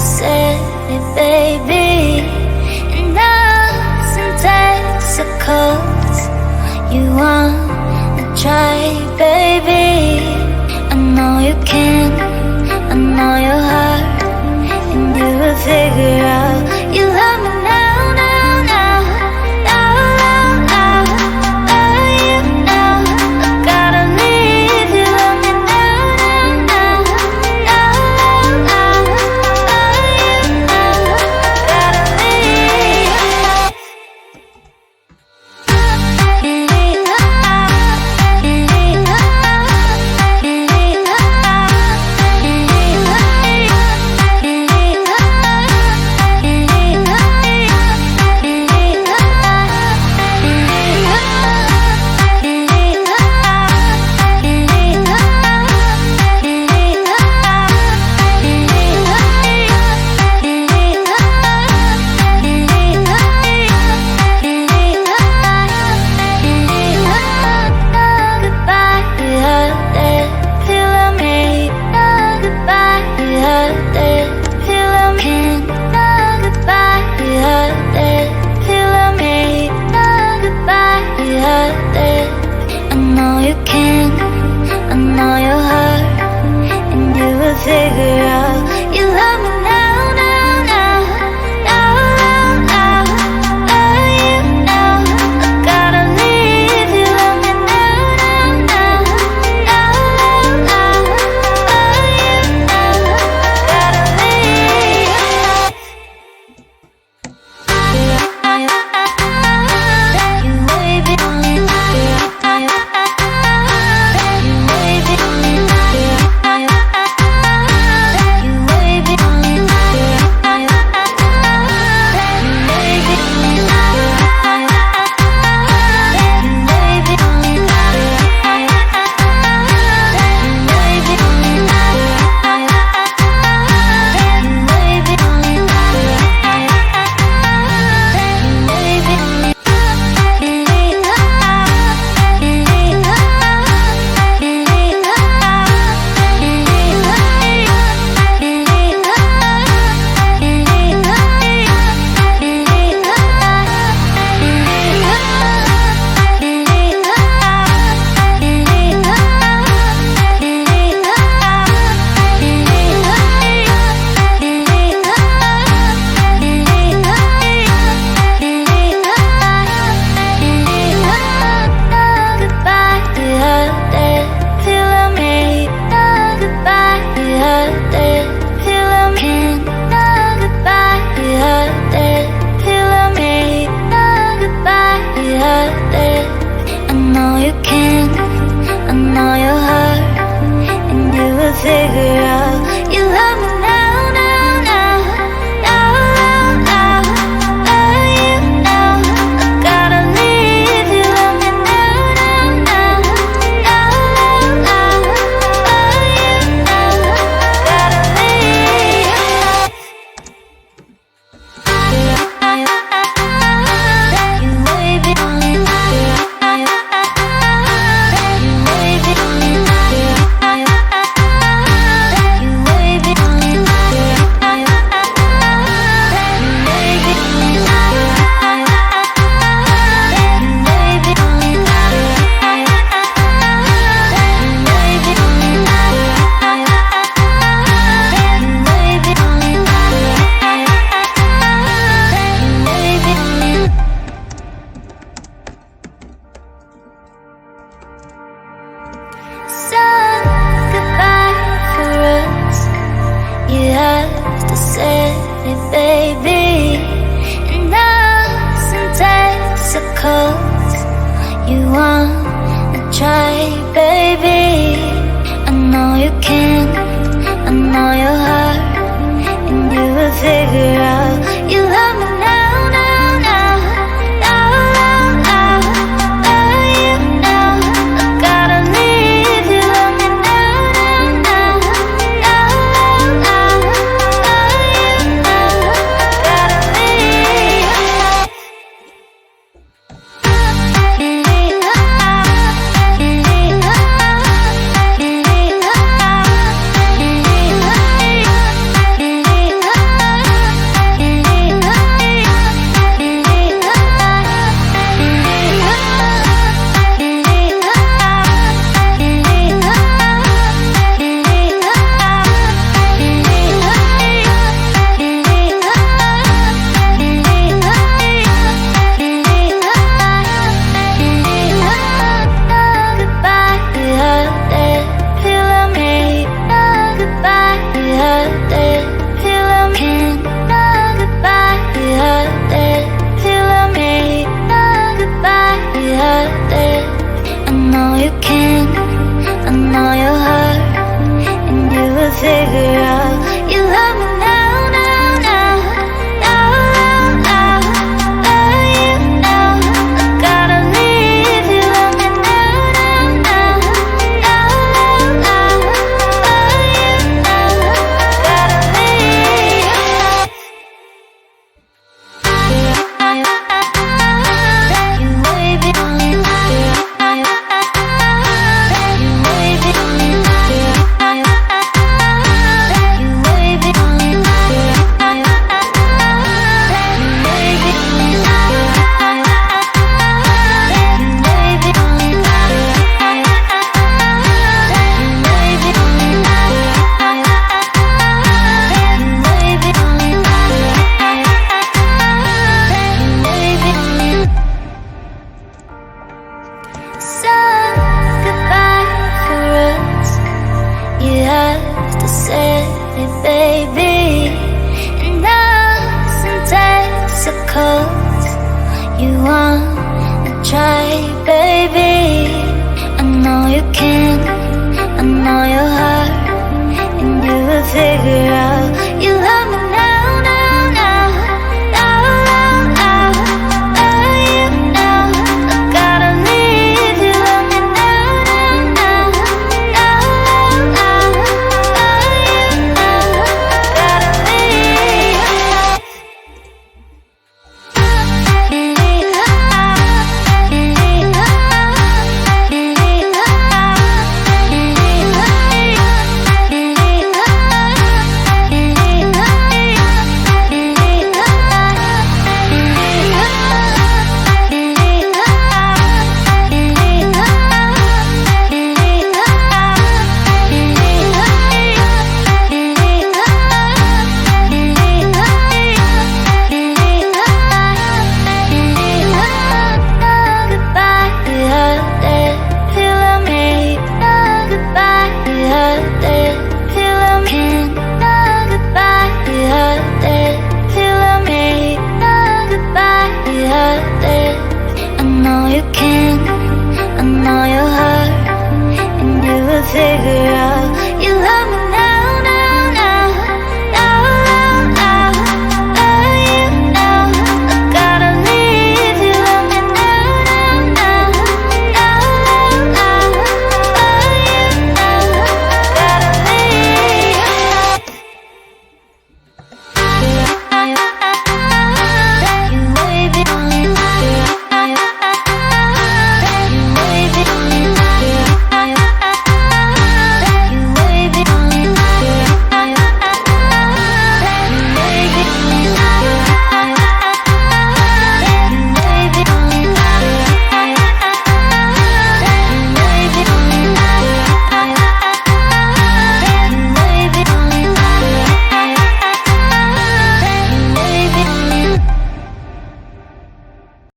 city, baby. And nothing takes a cold. You wanna try, baby. I know you can, I know your heart, and you will figure out. You love me now, now, now, now, now, now. Love you now. I gotta leave. You love me now, now, now, now, now. Love you now. Gotta leave. Figure out. You love me now, now, now, now, now, now. Love you now. I gotta leave. You love me now, now, now, now, now. Love you now. Gotta leave. You wave it on me. Figure out. You love me now, now, now, now, now, now. Love you now. I gotta leave. You love me now, now, now, now, now. Love you now. Gotta leave. You wave it on me. You wave it on me. Baby, and nothing takes a cold. You wanna try, baby. I know you can, I know your heart, and you will figure out. You love me now, now, now, now, now, now. Love you now. I gotta leave. You love me now, now, now, now, now. Love you now. Gotta leave. So goodbye for us. You have to say it, baby. And now some days are cold. You wanna try, baby.